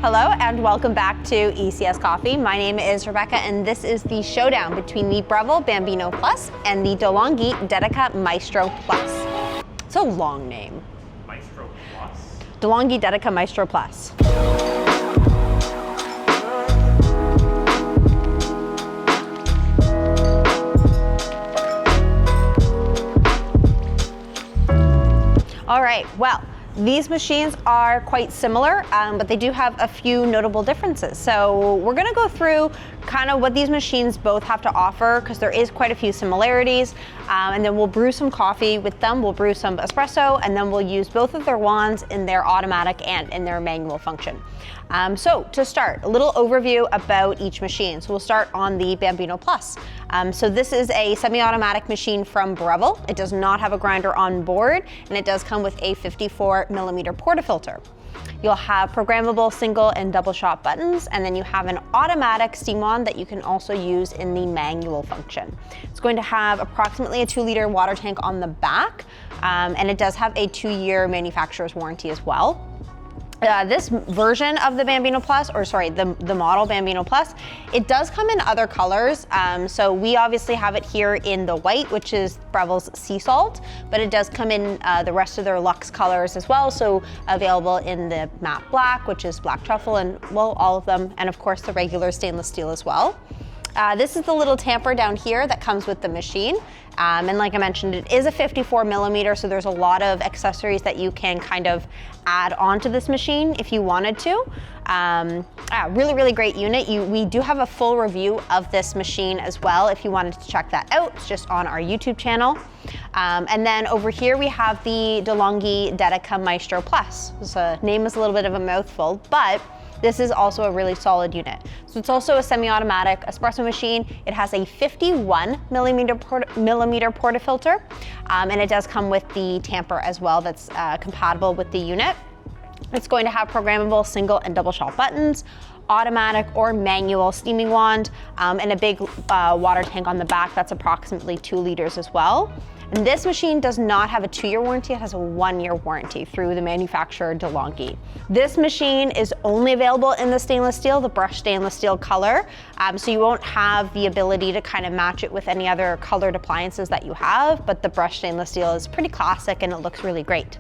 Hello and welcome back to ECS Coffee. My name is Rebecca and this is the showdown between the Breville Bambino Plus and the De'Longhi Dedica Maestro Plus. It's a long name. Maestro Plus? De'Longhi Dedica Maestro Plus. All right, well, these machines are quite similar, but they do have a few notable differences. So we're gonna go through kind of what these machines both have to offer because there is quite a few similarities, and then we'll brew some coffee with them, we'll brew some espresso, and then we'll use both of their wands in their automatic and in their manual function. So to start, a little overview about each machine. So we'll start on the Bambino Plus. So this is a semi-automatic machine from Breville. It does not have a grinder on board, and it does come with a 54mm portafilter. You'll have programmable single and double shot buttons, and then you have an automatic steam wand that you can also use in the manual function. It's going to have approximately a 2-liter water tank on the back, and it does have a 2-year manufacturer's warranty as well. This version of the Bambino Plus, or sorry, the model Bambino Plus, it does come in other colors. So we obviously have it here in the white, which is Breville's sea salt, but it does come in the rest of their luxe colors as well. So available in the matte black, which is black truffle, and well, all of them, and of course the regular stainless steel as well. This is the little tamper down here that comes with the machine. And like I mentioned, it is a 54mm, so there's a lot of accessories that you can kind of add onto this machine if you wanted to. Really, really great unit. We do have a full review of this machine as well if you wanted to check that out. It's just on our YouTube channel. And then over here we have the DeLonghi Dedica Maestro Plus. The name is a little bit of a mouthful, but this is also a really solid unit. So it's also a semi-automatic espresso machine. It has a 51mm portafilter, and it does come with the tamper as well that's compatible with the unit. It's going to have programmable single and double shot buttons, automatic or manual steaming wand, and a big water tank on the back that's approximately 2 liters as well. And this machine does not have a 2-year warranty, it has a 1-year warranty through the manufacturer DeLonghi. This machine is only available in the stainless steel, the brushed stainless steel color, so you won't have the ability to kind of match it with any other colored appliances that you have, but the brushed stainless steel is pretty classic and it looks really great.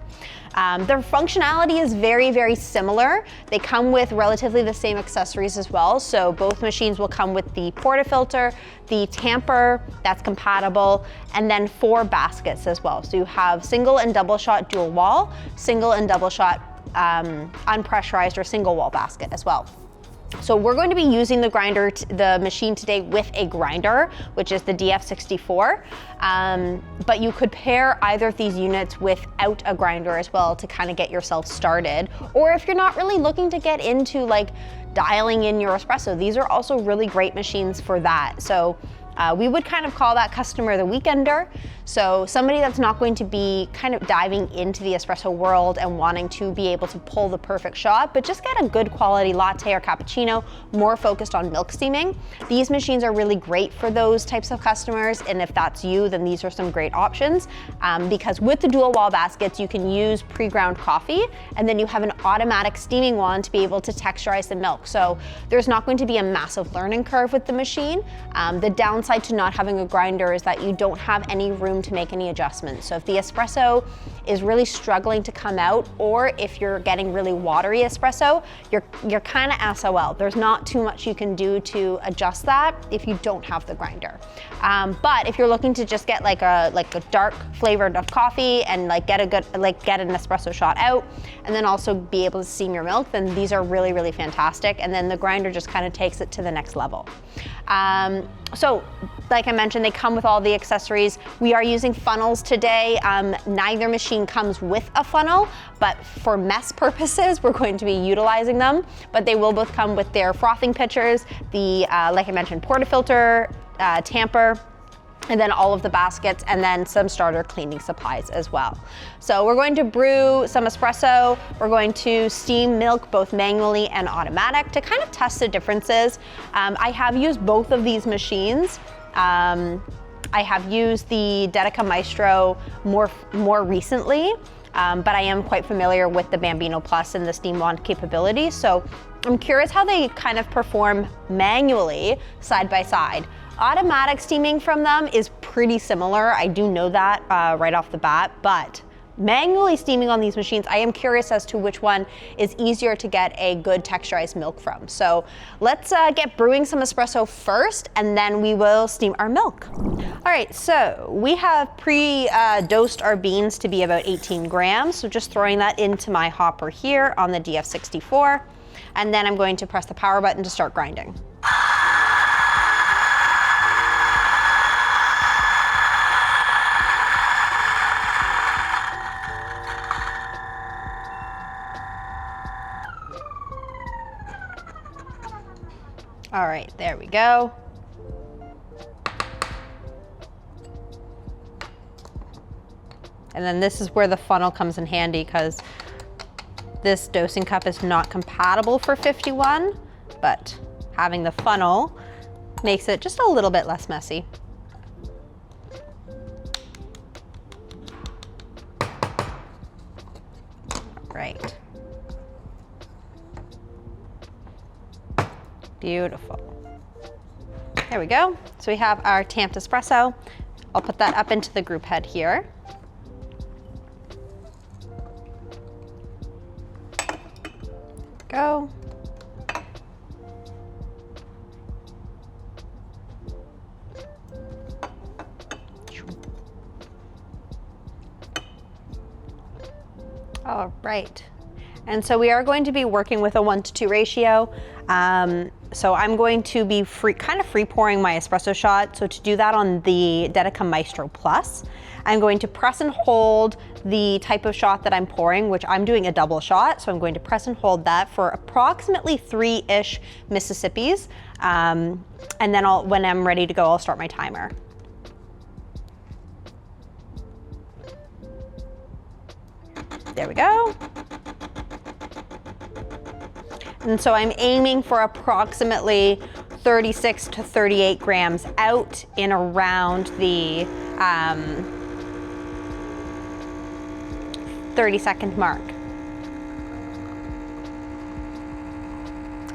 Their functionality is very, very similar. They come with relatively the same accessories as well. So both machines will come with the portafilter, the tamper that's compatible, and then 4 baskets as well. So you have single and double shot dual wall, single and double shot unpressurized or single wall basket as well. So we're going to be using the grinder, the machine today with a grinder, which is the DF64. But you could pair either of these units without a grinder as well to kind of get yourself started. Or if you're not really looking to get into like dialing in your espresso, these are also really great machines for that. So we would kind of call that customer the weekender. So somebody that's not going to be kind of diving into the espresso world and wanting to be able to pull the perfect shot, but just get a good quality latte or cappuccino, more focused on milk steaming. These machines are really great for those types of customers. And if that's you, then these are some great options because with the dual wall baskets, you can use pre-ground coffee and then you have an automatic steaming wand to be able to texturize the milk. So there's not going to be a massive learning curve with the machine. The downside to not having a grinder is that you don't have any room to make any adjustments. So if the espresso is really struggling to come out, or if you're getting really watery espresso, you're kind of SOL. There's not too much you can do to adjust that if you don't have the grinder. But if you're looking to just get like a dark flavored of coffee and get an espresso shot out, and then also be able to steam your milk, then these are really, really fantastic. And then the grinder just kind of takes it to the next level. So like I mentioned, they come with all the accessories. We are using funnels today. Neither machine comes with a funnel, but for mess purposes, we're going to be utilizing them. But they will both come with their frothing pitchers, the, like I mentioned, portafilter, tamper, and then all of the baskets, and then some starter cleaning supplies as well. So we're going to brew some espresso. We're going to steam milk both manually and automatic to kind of test the differences. I have used both of these machines. I have used the Dedica Maestro more recently, but I am quite familiar with the Bambino Plus and the steam wand capability. So I'm curious how they kind of perform manually side by side. Automatic steaming from them is pretty similar. I do know that right off the bat, but manually steaming on these machines, I am curious as to which one is easier to get a good texturized milk from. So let's get brewing some espresso first, and then we will steam our milk. All right, so we have pre-dosed our beans to be about 18 grams. So just throwing that into my hopper here on the DF64. And then I'm going to press the power button to start grinding. All right, there we go. And then this is where the funnel comes in handy, because this dosing cup is not compatible for 51, but having the funnel makes it just a little bit less messy. Right. Beautiful. There we go. So we have our tamped espresso. I'll put that up into the group head here. Go. All right. And so we are going to be working with a 1:2 ratio. So I'm going to be kind of free pouring my espresso shot. So to do that on the Dedica Maestro Plus, I'm going to press and hold the type of shot that I'm pouring, which I'm doing a double shot. So I'm going to press and hold that for approximately 3-ish Mississippis. And then when I'm ready to go, I'll start my timer. There we go. And so I'm aiming for approximately 36 to 38 grams out in around the 30-second mark.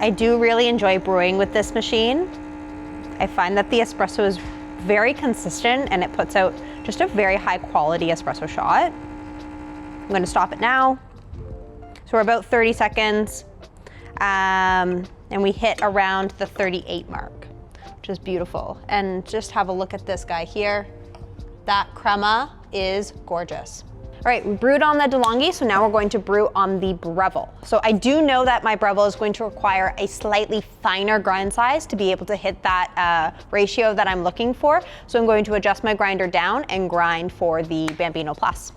I do really enjoy brewing with this machine. I find that the espresso is very consistent and it puts out just a very high quality espresso shot. I'm going to stop it now. So we're about 30 seconds. And we hit around the 38 mark, which is beautiful. And just have a look at this guy here. That crema is gorgeous. All right, we brewed on the DeLonghi, so now we're going to brew on the Breville. So I do know that my Breville is going to require a slightly finer grind size to be able to hit that ratio that I'm looking for. So I'm going to adjust my grinder down and grind for the Bambino Plus.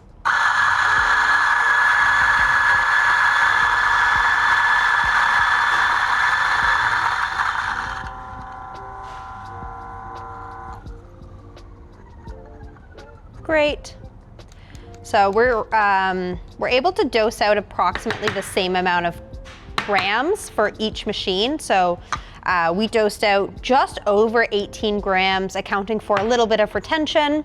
Great. So we're able to dose out approximately the same amount of grams for each machine. So we dosed out just over 18 grams, accounting for a little bit of retention.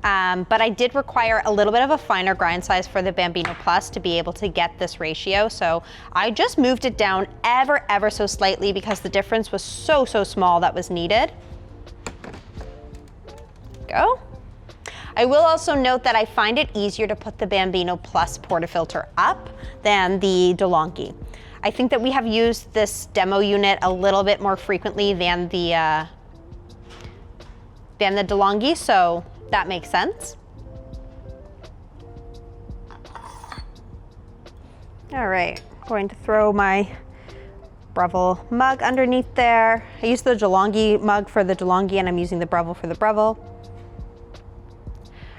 But I did require a little bit of a finer grind size for the Bambino Plus to be able to get this ratio. So I just moved it down ever so slightly because the difference was so small that was needed. Go. I will also note that I find it easier to put the Bambino Plus portafilter up than the DeLonghi. I think that we have used this demo unit a little bit more frequently than the DeLonghi, so that makes sense. All right, going to throw my Breville mug underneath there. I used the DeLonghi mug for the DeLonghi and I'm using the Breville for the Breville.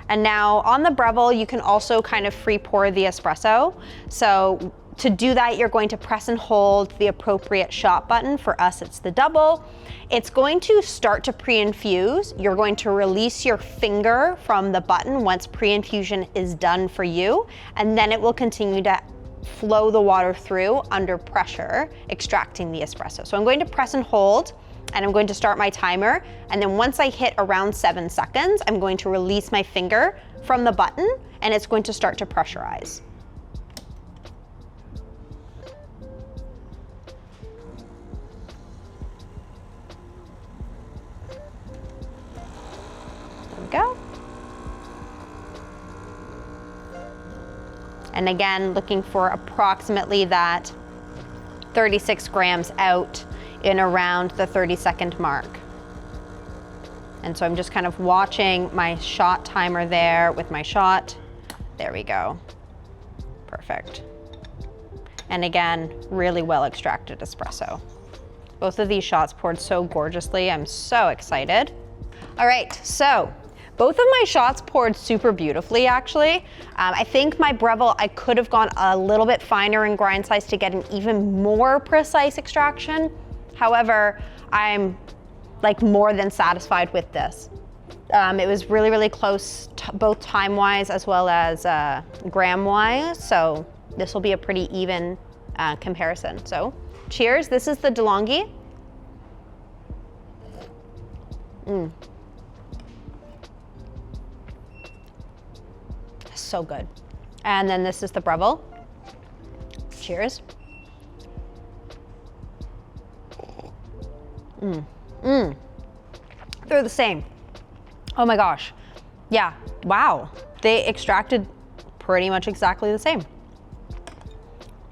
And now on the Breville, you can also kind of free pour the espresso. So to do that, you're going to press and hold the appropriate shot button. For us, it's the double. It's going to start to pre-infuse. You're going to release your finger from the button once pre-infusion is done for you. And then it will continue to flow the water through under pressure, extracting the espresso. So I'm going to press and hold. And I'm going to start my timer. And then once I hit around 7 seconds, I'm going to release my finger from the button and it's going to start to pressurize. And again, looking for approximately that 36 grams out in around the 30-second mark. And so I'm just kind of watching my shot timer there with my shot. There we go. Perfect. And again, really well extracted espresso. Both of these shots poured so gorgeously. I'm so excited. All right, so both of my shots poured super beautifully, actually. I think my Breville, I could have gone a little bit finer in grind size to get an even more precise extraction. However, I'm like more than satisfied with this. It was really, really close, both time-wise as well as gram-wise. So this will be a pretty even comparison. So cheers, this is the DeLonghi. So good. And then this is the Breville. Cheers. They're the same. Oh my gosh. Yeah, wow. They extracted pretty much exactly the same.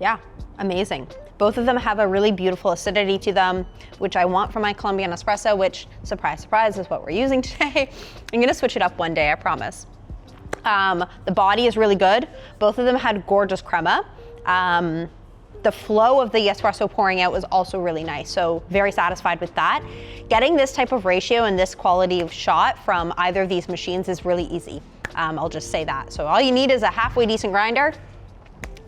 Yeah, amazing. Both of them have a really beautiful acidity to them, which I want for my Colombian espresso, which, surprise, surprise, is what we're using today. I'm gonna switch it up one day, I promise. The body is really good. Both of them had gorgeous crema. The flow of the espresso pouring out was also really nice, so very satisfied with that. Getting this type of ratio and this quality of shot from either of these machines is really easy. I'll just say that. So all you need is a halfway decent grinder,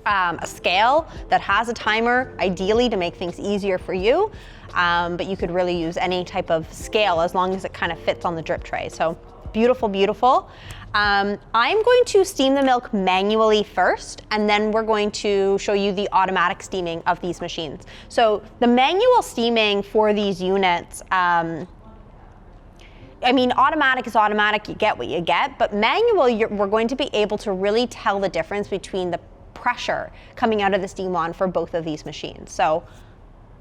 a scale that has a timer, ideally to make things easier for you, but you could really use any type of scale as long as it kind of fits on the drip tray. So beautiful, beautiful. I'm going to steam the milk manually first, and then we're going to show you the automatic steaming of these machines. So the manual steaming for these units, I mean, automatic is automatic, you get what you get, but manual, we're going to be able to really tell the difference between the pressure coming out of the steam wand for both of these machines. So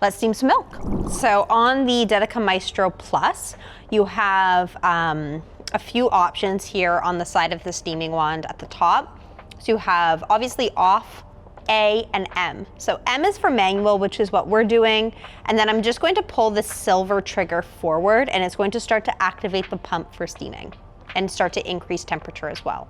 let's steam some milk. So on the Dedica Maestro Plus, you have a few options here on the side of the steaming wand at the top. So you have obviously off, A, and M. So M is for manual, which is what we're doing. And then I'm just going to pull the silver trigger forward, and it's going to start to activate the pump for steaming and start to increase temperature as well.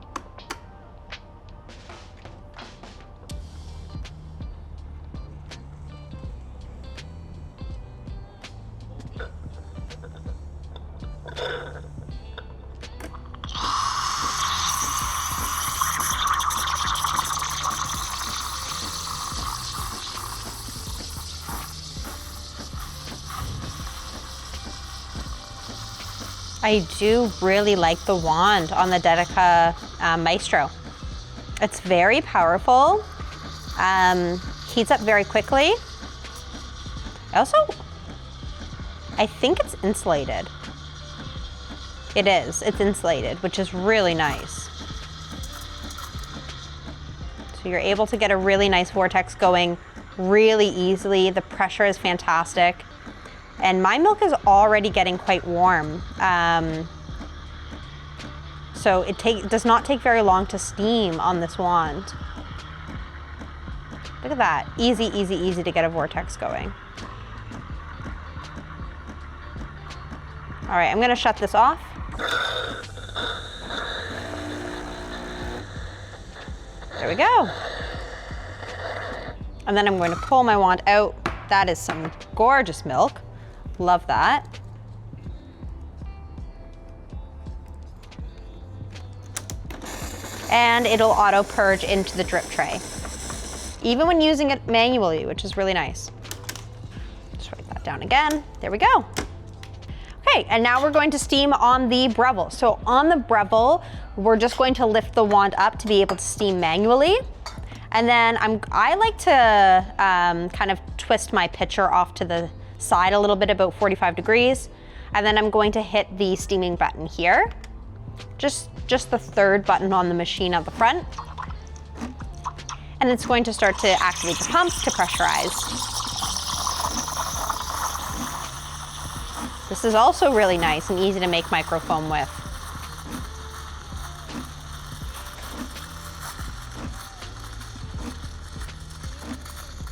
I do really like the wand on the Dedica Maestro. It's very powerful, heats up very quickly. I think it's insulated. It is, it's insulated, which is really nice. So you're able to get a really nice vortex going really easily. The pressure is fantastic. And my milk is already getting quite warm. So it does not take very long to steam on this wand. Look at that, easy, easy, easy to get a vortex going. All right, I'm gonna shut this off. There we go. And then I'm going to pull my wand out. That is some gorgeous milk. Love that. And it'll auto purge into the drip tray, even when using it manually, which is really nice. Just write that down again. There we go. Okay, and now we're going to steam on the Breville. So on the Breville, we're just going to lift the wand up to be able to steam manually. And then I like to kind of twist my pitcher off to the side a little bit, about 45 degrees. And then I'm going to hit the steaming button here. Just the third button on the machine at the front. And it's going to start to activate the pumps to pressurize. This is also really nice and easy to make microfoam with.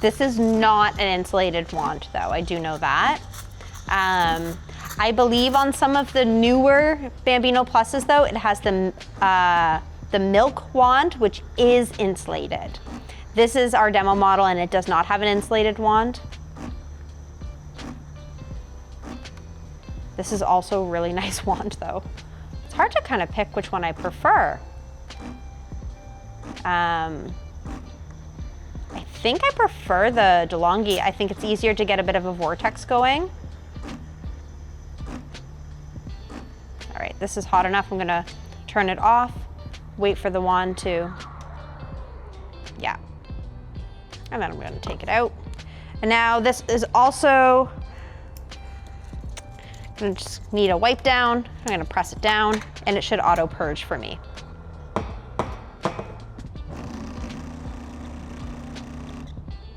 This is not an insulated wand though, I do know that. I believe on some of the newer Bambino Pluses though, it has the milk wand, which is insulated. This is our demo model and it does not have an insulated wand. This is also a really nice wand though. It's hard to kind of pick which one I prefer. I think I prefer the DeLonghi. I think it's easier to get a bit of a vortex going. All right, this is hot enough. I'm gonna turn it off, wait for the wand to, yeah. And then I'm gonna take it out. And now this is also, I'm gonna just need a wipe down. I'm gonna press it down and it should auto purge for me.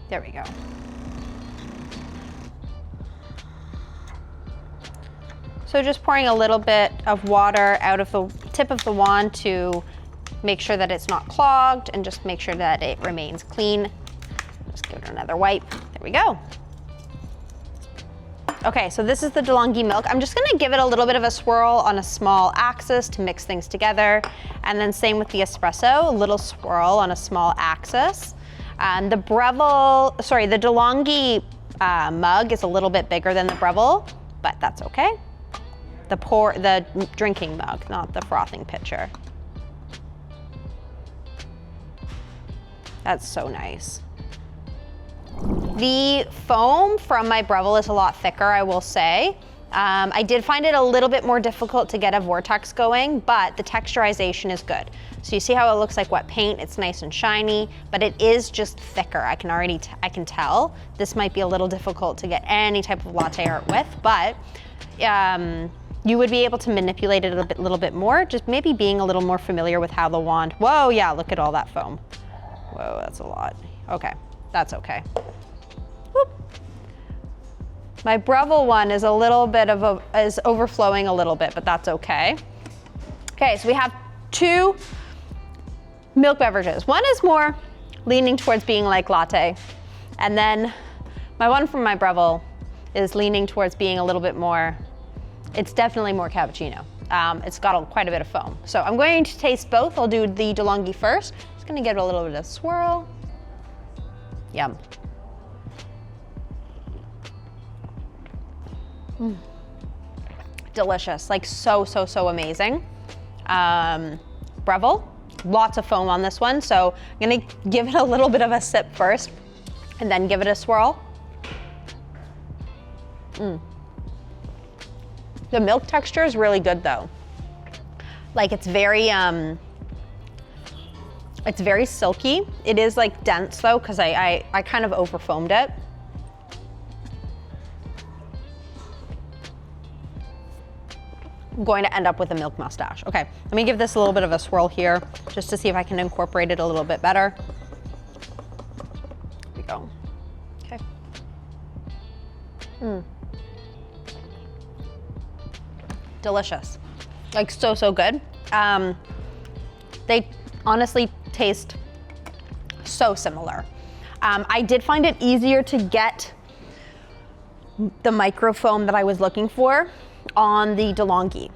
There we go. So just pouring a little bit of water out of the tip of the wand to make sure that it's not clogged and just make sure that it remains clean. Just give it another wipe. There we go. Okay, so this is the DeLonghi milk. I'm just gonna give it a little bit of a swirl on a small axis to mix things together. And then same with the espresso, a little swirl on a small axis. The the DeLonghi mug is a little bit bigger than the Breville, but that's okay. The drinking mug, not the frothing pitcher. That's so nice. The foam from my Breville is a lot thicker, I will say. I did find it a little bit more difficult to get a vortex going, but the texturization is good. So you see how it looks like wet paint? It's nice and shiny, but it is just thicker. I can tell. This might be a little difficult to get any type of latte art with, but you would be able to manipulate it a little bit more, just maybe being a little more familiar with how the wand, whoa, yeah, look at all that foam. Whoa, that's a lot. Okay, that's okay. Whoop. My Breville one is a little bit is overflowing a little bit, but that's okay. Okay, so we have two milk beverages. One is more leaning towards being like latte, and then my one from my Breville is leaning towards being a little bit more, it's definitely more cappuccino. It's got quite a bit of foam. So I'm going to taste both. I'll do the DeLonghi first. Just gonna give it a little bit of swirl. Yum. Delicious, like so amazing. Breville, lots of foam on this one, so I'm gonna give it a little bit of a sip first and then give it a swirl. The milk texture is really good though. Like it's very silky. It is like dense though, because I kind of over foamed it. I'm going to end up with a milk mustache. Okay, let me give this a little bit of a swirl here, just to see if I can incorporate it a little bit better. There we go. Okay. Delicious. Like so good. They honestly taste so similar. I did find it easier to get the microfoam that I was looking for on the DeLonghi.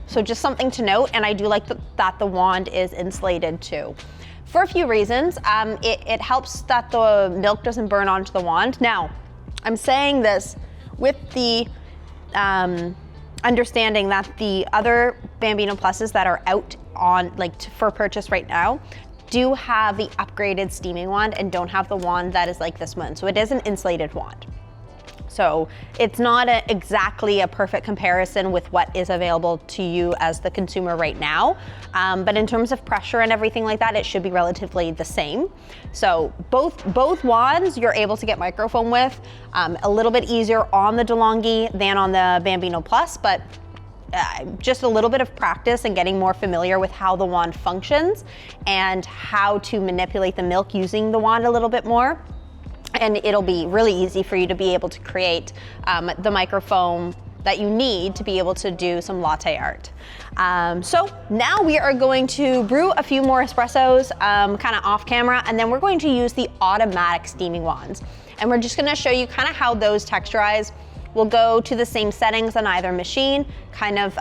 So just something to note, and I do like that the wand is insulated too. For a few reasons. It helps that the milk doesn't burn onto the wand. Now, I'm saying this with the understanding that the other Bambino Pluses that are out on for purchase right now do have the upgraded steaming wand and don't have the wand that is like this one. So it is an insulated wand. So it's not exactly a perfect comparison with what is available to you as the consumer right now. But in terms of pressure and everything like that, it should be relatively the same. So both wands you're able to get microfoam with, a little bit easier on the DeLonghi than on the Bambino Plus, but just a little bit of practice and getting more familiar with how the wand functions and how to manipulate the milk using the wand a little bit more. And it'll be really easy for you to be able to create the microfoam that you need to be able to do some latte art. So now we are going to brew a few more espressos kind of off camera, and then we're going to use the automatic steaming wands. And we're just gonna show you kind of how those texturize. We'll go to the same settings on either machine, kind of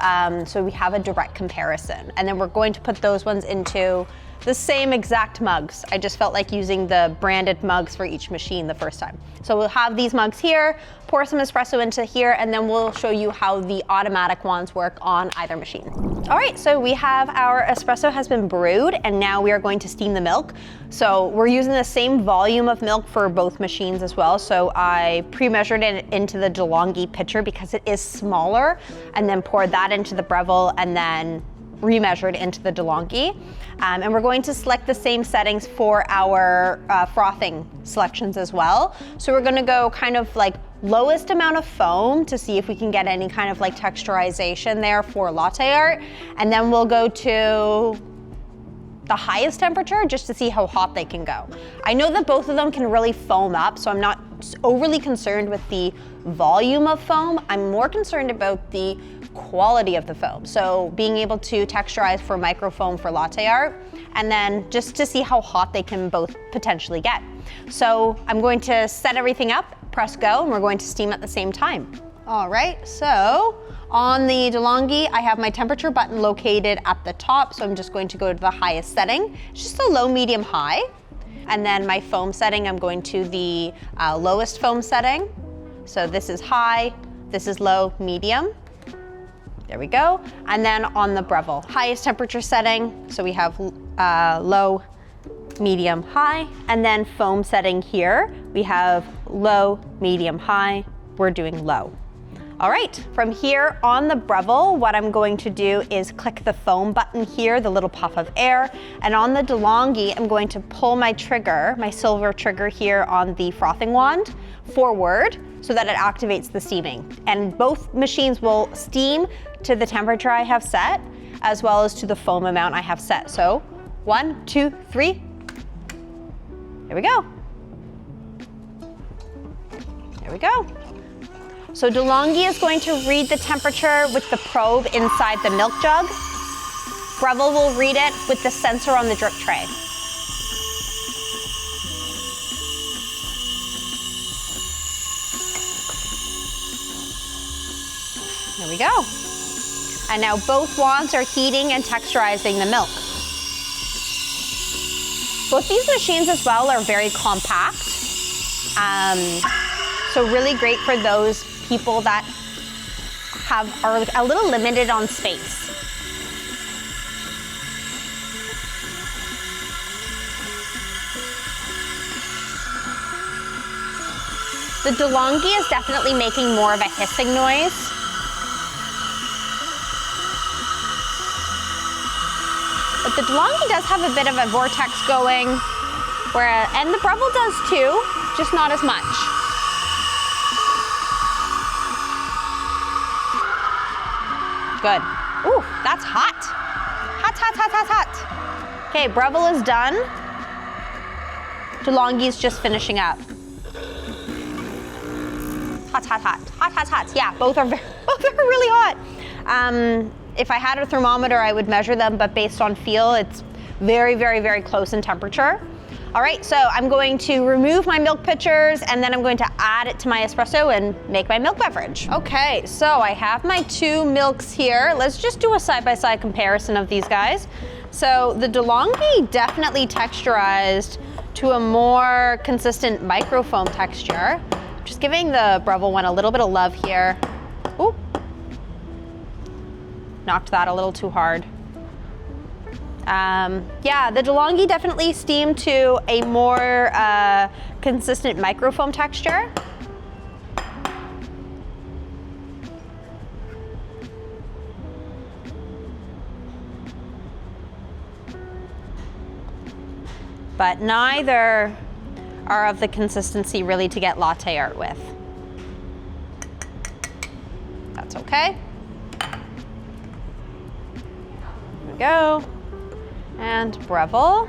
so we have a direct comparison. And then we're going to put those ones into the same exact mugs. I just felt like using the branded mugs for each machine the first time. So we'll have these mugs here, pour some espresso into here, and then we'll show you how the automatic wands work on either machine. All right, so we have our espresso has been brewed, and now we are going to steam the milk. So we're using the same volume of milk for both machines as well. So I pre-measured it into the DeLonghi pitcher because it is smaller, and then poured that into the Breville, and then remeasured into the DeLonghi. And we're going to select the same settings for our frothing selections as well. So we're gonna go kind of like lowest amount of foam to see if we can get any kind of like texturization there for latte art. And then we'll go to the highest temperature just to see how hot they can go. I know that both of them can really foam up, so I'm not overly concerned with the volume of foam. I'm more concerned about the quality of the foam. So being able to texturize for microfoam for latte art, and then just to see how hot they can both potentially get. So I'm going to set everything up, press go, and we're going to steam at the same time. All right, so on the DeLonghi, I have my temperature button located at the top, so I'm just going to go to the highest setting. It's just a low, medium, high. And then my foam setting, I'm going to the lowest foam setting. So this is high, this is low, medium. There we go. And then on the Breville, highest temperature setting. So we have low, medium, high. And then foam setting here, we have low, medium, high. We're doing low. All right, from here on the Breville, what I'm going to do is click the foam button here, the little puff of air. And on the DeLonghi, I'm going to pull my trigger, my silver trigger here on the frothing wand forward so that it activates the steaming. And both machines will steam to the temperature I have set, as well as to the foam amount I have set. So 1, 2, 3. There we go. There we go. So DeLonghi is going to read the temperature with the probe inside the milk jug. Breville will read it with the sensor on the drip tray. There we go. And now both wands are heating and texturizing the milk. Both these machines as well are very compact. So really great for those people that are a little limited on space. The DeLonghi is definitely making more of a hissing noise. But the DeLonghi does have a bit of a vortex going, and the Breville does too, just not as much. Good. Ooh, that's hot. Hot, hot, hot, hot, hot. Okay, Breville is done. DeLonghi's just finishing up. Hot, hot, hot. Hot, hot, hot. Yeah, both are really hot. If I had a thermometer, I would measure them, but based on feel, it's very, very, very close in temperature. All right, so I'm going to remove my milk pitchers, and then I'm going to add it to my espresso and make my milk beverage. Okay, so I have my two milks here. Let's just do a side-by-side comparison of these guys. So the DeLonghi definitely texturized to a more consistent microfoam texture. Just giving the Breville one a little bit of love here. Ooh. Knocked that a little too hard. Yeah, the DeLonghi definitely steamed to a more consistent microfoam texture. But neither are of the consistency really to get latte art with. That's okay. There we go. And Breville.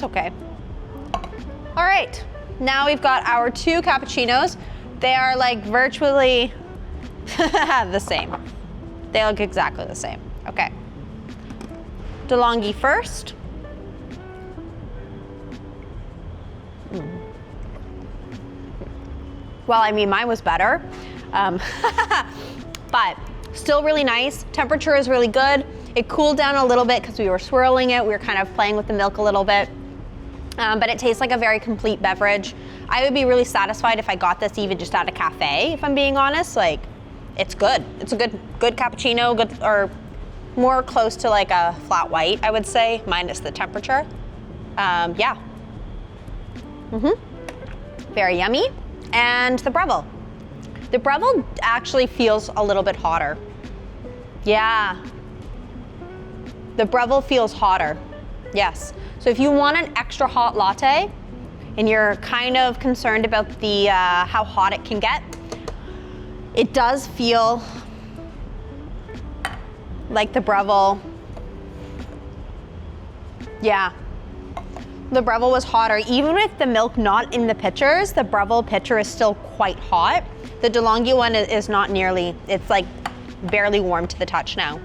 That's okay. All right, now we've got our 2 cappuccinos. They are like virtually the same. They look exactly the same. Okay. DeLonghi first. Well, I mean, mine was better, but still really nice. Temperature is really good. It cooled down a little bit because we were swirling it. We were kind of playing with the milk a little bit, but it tastes like a very complete beverage. I would be really satisfied if I got this even just at a cafe, if I'm being honest. Like, it's good. It's a good cappuccino, good, or more close to like a flat white, I would say, minus the temperature. Yeah. Very yummy. And the Breville. The Breville actually feels a little bit hotter. Yeah. The Breville feels hotter. Yes. So if you want an extra hot latte and you're kind of concerned about the how hot it can get, it does feel like the Breville. Yeah. The Breville was hotter. Even with the milk not in the pitchers, the Breville pitcher is still quite hot. The DeLonghi one is not nearly, it's like barely warm to the touch now.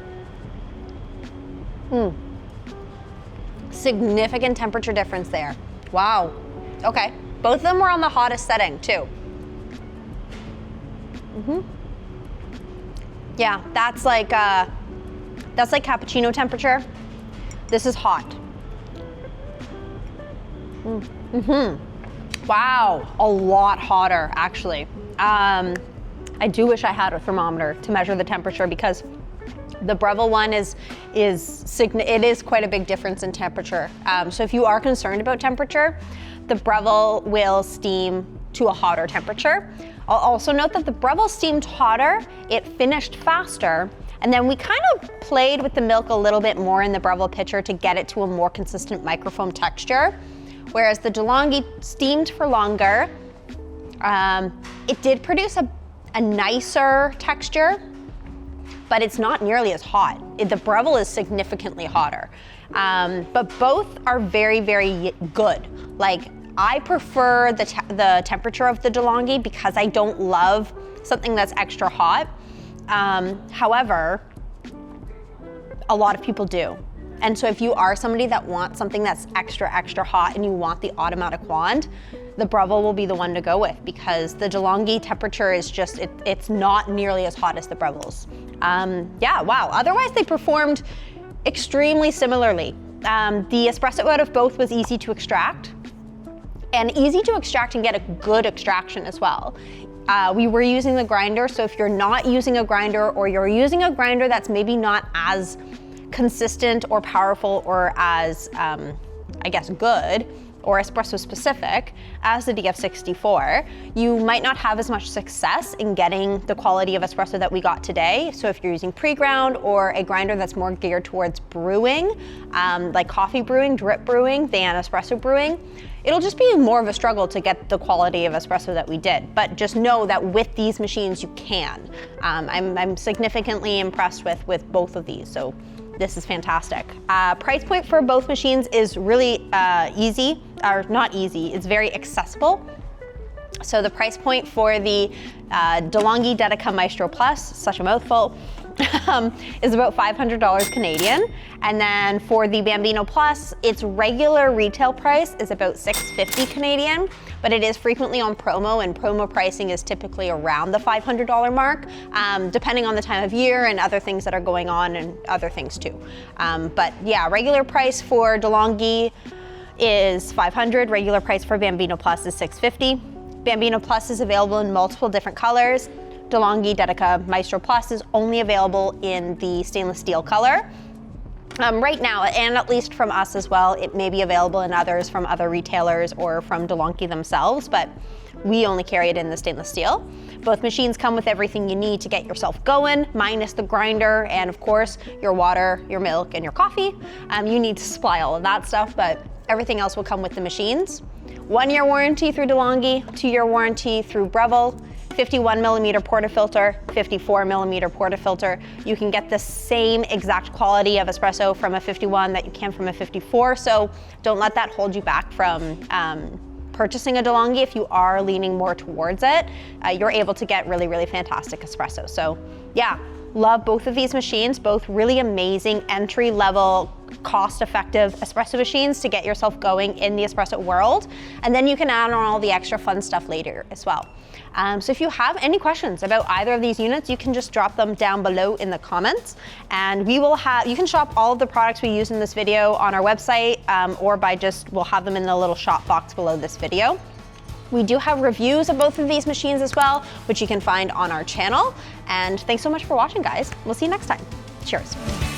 Significant temperature difference there. Wow. Okay. Both of them were on the hottest setting too. Yeah, that's like cappuccino temperature. This is hot. Wow, a lot hotter actually. I do wish I had a thermometer to measure the temperature because the Breville one it is quite a big difference in temperature. So if you are concerned about temperature, the Breville will steam to a hotter temperature. I'll also note that the Breville steamed hotter, it finished faster, and then we kind of played with the milk a little bit more in the Breville pitcher to get it to a more consistent microfoam texture. Whereas the DeLonghi steamed for longer, it did produce a nicer texture, but it's not nearly as hot. The Breville is significantly hotter. But both are very, very good. Like, I prefer the temperature of the DeLonghi because I don't love something that's extra hot. However, a lot of people do. And so if you are somebody that wants something that's extra, extra hot and you want the automatic wand, the Breville will be the one to go with because the DeLonghi temperature is just, it's not nearly as hot as the Breville's. Yeah, wow. Otherwise they performed extremely similarly. The espresso out of both was easy to extract and get a good extraction as well. We were using the grinder, so if you're not using a grinder or you're using a grinder that's maybe not as consistent or powerful or as, I guess, good or espresso specific as the DF64, you might not have as much success in getting the quality of espresso that we got today. So if you're using pre-ground or a grinder that's more geared towards brewing, like coffee brewing, drip brewing than espresso brewing, it'll just be more of a struggle to get the quality of espresso that we did. But just know that with these machines, you can. I'm significantly impressed with both of these. So this is fantastic. Price point for both machines is really easy, or not easy, it's very accessible. So the price point for the DeLonghi Dedica Maestro Plus, such a mouthful, is about $500 Canadian. And then for the Bambino Plus, its regular retail price is about $650 Canadian, but it is frequently on promo, and promo pricing is typically around the $500 mark, depending on the time of year and other things that are going on and other things too. But yeah, regular price for DeLonghi is $500, regular price for Bambino Plus is $650. Bambino Plus is available in multiple different colors. DeLonghi Dedica Maestro Plus is only available in the stainless steel color. Right now, and at least from us as well, it may be available in others from other retailers or from DeLonghi themselves, but we only carry it in the stainless steel. Both machines come with everything you need to get yourself going, minus the grinder and of course your water, your milk, and your coffee. You need to supply all of that stuff, but everything else will come with the machines. 1-year warranty through DeLonghi, 2-year warranty through Breville, 51 millimeter portafilter, 54 millimeter portafilter. You can get the same exact quality of espresso from a 51 that you can from a 54, so don't let that hold you back from purchasing a DeLonghi. If you are leaning more towards it, you're able to get really, really fantastic espresso. So yeah, love both of these machines, both really amazing entry-level, cost-effective espresso machines to get yourself going in the espresso world. And then you can add on all the extra fun stuff later as well. So if you have any questions about either of these units, you can just drop them down below in the comments. And we will have, you can shop all of the products we use in this video on our website, or by just, we'll have them in the little shop box below this video. We do have reviews of both of these machines as well, which you can find on our channel. And thanks so much for watching, guys. We'll see you next time. Cheers.